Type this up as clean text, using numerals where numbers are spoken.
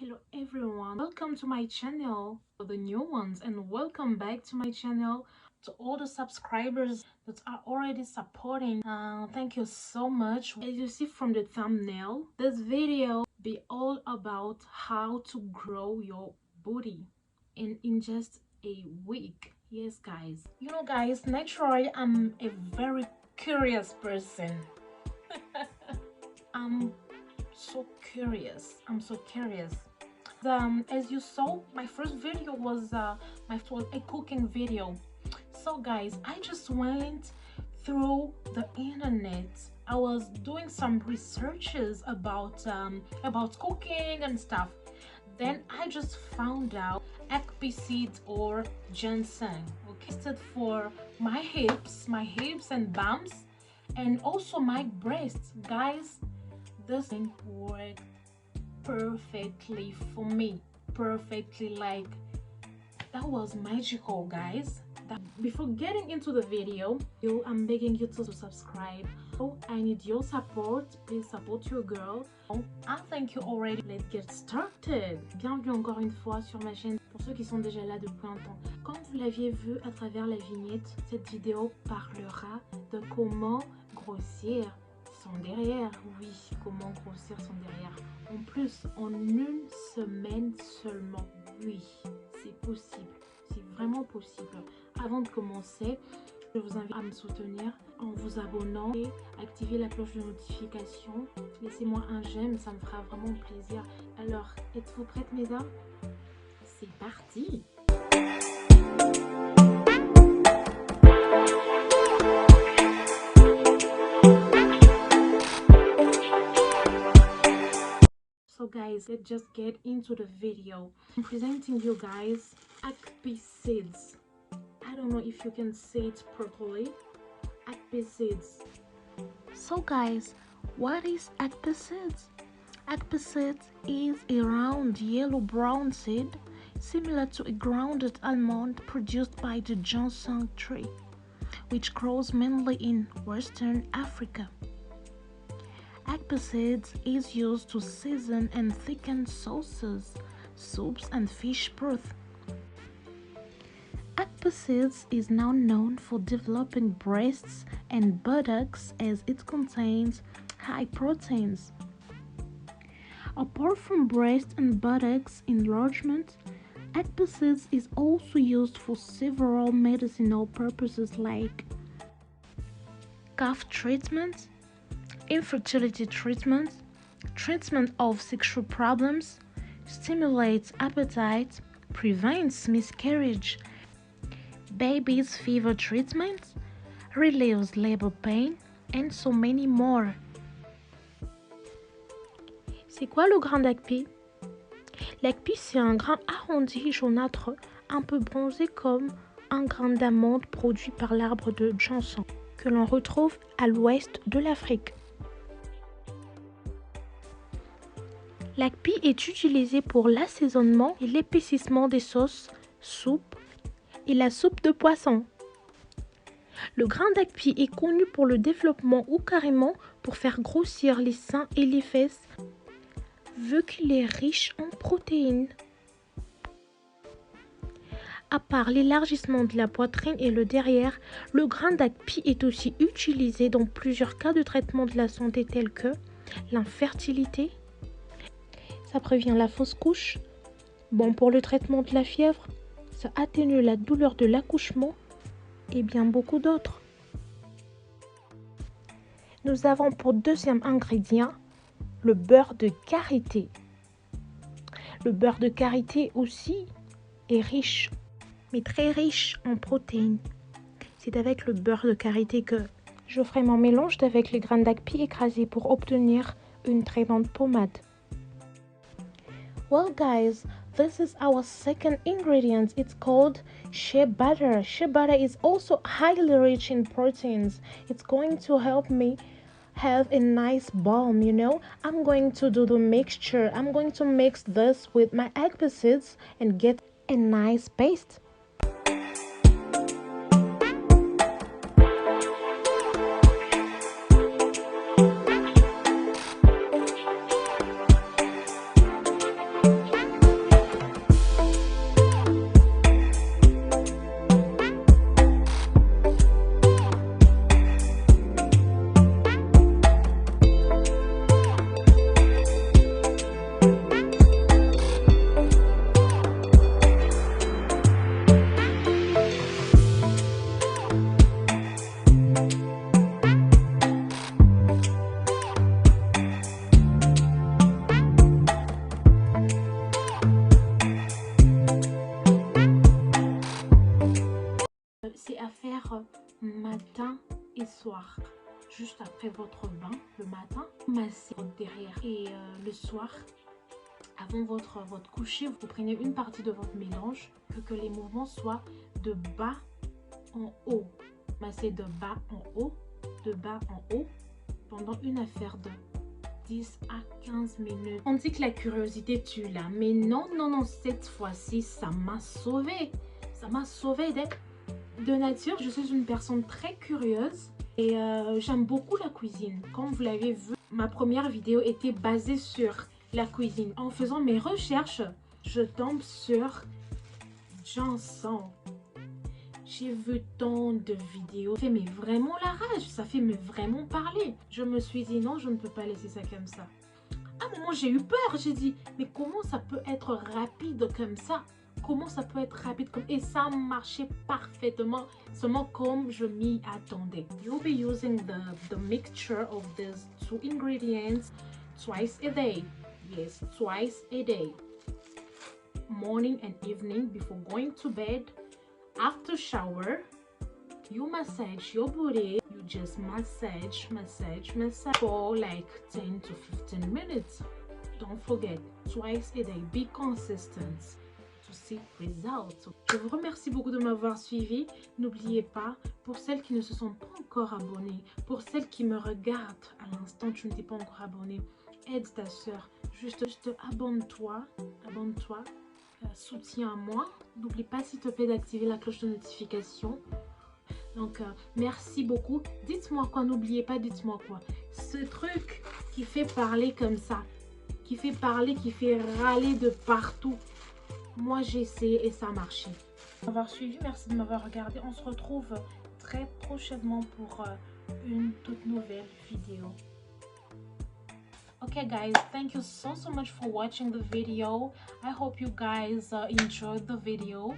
Hello everyone, welcome to my channel for the new ones, and welcome back to my channel to all the subscribers that are already supporting. Thank you so much. As you see from the thumbnail, this video be all about how to grow your booty in just a week. Yes guys, guys, naturally I'm a very curious person. I'm so curious. As you saw, my first video was a cooking video. So guys, I just went through the internet. I was doing some researches about cooking and stuff. Then I just found out ekpi seeds or ginseng. Okay, stood for my hips and bums, and also my breasts. Guys, this thing worked perfectly for me. Perfectly, like that was magical, guys. Before getting into the video, I'm begging you to subscribe. I need your support. Please support your girl. I thank you already. Let's get started. Bienvenue encore une fois sur ma chaîne pour ceux qui sont déjà là depuis un temps. Comme vous l'aviez vu à travers la vignette, cette vidéo parlera de comment grossir son derrière. Oui, comment grossir son derrière. En plus, en une semaine seulement. Oui, c'est possible. C'est vraiment possible. Avant de commencer, je vous invite à me soutenir en vous abonnant et activer la cloche de notification. Laissez-moi un j'aime, ça me fera vraiment plaisir. Alors, êtes-vous prêtes, mesdames? C'est parti! So guys, let's just get into the video. I'm presenting you guys ekpi seeds. I don't know if you can say it properly. Ekpi seeds. So guys, what is ekpi seeds? Ekpi seeds is a round yellow-brown seed similar to a grounded almond produced by the ginseng tree, which grows mainly in Western Africa. Ekpi seeds is used to season and thicken sauces, soups, and fish broth. Ekpi seeds is now known for developing breasts and buttocks as it contains high proteins. Apart from breast and buttocks enlargement, ekpi seeds is also used for several medicinal purposes like cough treatment, infertility treatment, treatment of sexual problems, stimulates appetite, prevents miscarriage, baby's fever treatment, relieves labor pain, and so many more. C'est quoi le grain d'ekpi? L'ekpi, c'est un grain arrondi jaunâtre, un peu bronzé comme un grain d'amande produit par l'arbre de ginseng, que l'on retrouve à l'ouest de l'Afrique. L'ekpi est utilisé pour l'assaisonnement et l'épaississement des sauces, soupes et la soupe de poisson. Le grain d'ekpi est connu pour le développement ou carrément pour faire grossir les seins et les fesses, vu qu'il est riche en protéines. À part l'élargissement de la poitrine et le derrière, le grain d'ekpi est aussi utilisé dans plusieurs cas de traitement de la santé tels que l'infertilité. Ça prévient la fausse couche. Bon pour le traitement de la fièvre. Ça atténue la douleur de l'accouchement et bien beaucoup d'autres. Nous avons pour deuxième ingrédient le beurre de karité. Le beurre de karité aussi est riche, mais très riche en protéines. C'est avec le beurre de karité que je ferai mon mélange avec les grains d'ekpi écrasés pour obtenir une très bonne pommade. Well guys, this is our second ingredient. It's called shea butter. Shea butter is also highly rich in proteins. It's going to help me have a nice balm, I'm going to do the mixture. I'm going to mix this with my ekpi seeds and get a nice paste. c'est à faire matin et soir. Juste après votre bain, le matin, massez derrière. Et le soir, avant votre coucher, vous prenez une partie de votre mélange, que les mouvements soient de bas en haut. Massez de bas en haut, de bas en haut, pendant une affaire de 10 à 15 minutes. On dit que la curiosité tue là, mais non, non, non, cette fois-ci, ça m'a sauvée. Ça m'a sauvée de nature. Je suis une personne très curieuse et j'aime beaucoup la cuisine. Comme vous l'avez vu, ma première vidéo était basée sur la cuisine. En faisant mes recherches, je tombe sur Janson. J'ai vu tant de vidéos. Ça fait mais vraiment la rage. Ça fait mais vraiment parler. Je me suis dit non, je ne peux pas laisser ça comme ça. À un moment, j'ai eu peur. J'ai dit mais comment ça peut être rapide comme ça? Comment ça peut être rapide comme... Et ça marchait parfaitement. Seulement comme je m'y attendais. You'll be using the mixture of these two ingredients twice a day. Yes, twice a day. Morning and evening before going to bed. After shower, you massage your booty. You just massage for like 10 to 15 minutes. Don't forget, twice a day. Be consistent to see results. Je vous remercie beaucoup de m'avoir suivi. N'oubliez pas, pour celles qui ne se sont pas encore abonnées, pour celles qui me regardent à l'instant, tu ne t'es pas encore abonné, aide ta soeur. Juste abonne-toi. Abonne-toi. Soutien à moi. N'oublie pas s'il te plaît d'activer la cloche de notification. Donc merci beaucoup. Dites-moi quoi, n'oubliez pas, dites-moi quoi. Ce truc qui fait parler comme ça, qui fait parler, qui fait râler de partout. Moi j'ai essayé et ça a marché. Merci de m'avoir suivi, merci de m'avoir regardé. On se retrouve très prochainement pour une toute nouvelle vidéo. Okay guys, thank you so much for watching the video. I hope you guys enjoyed the video.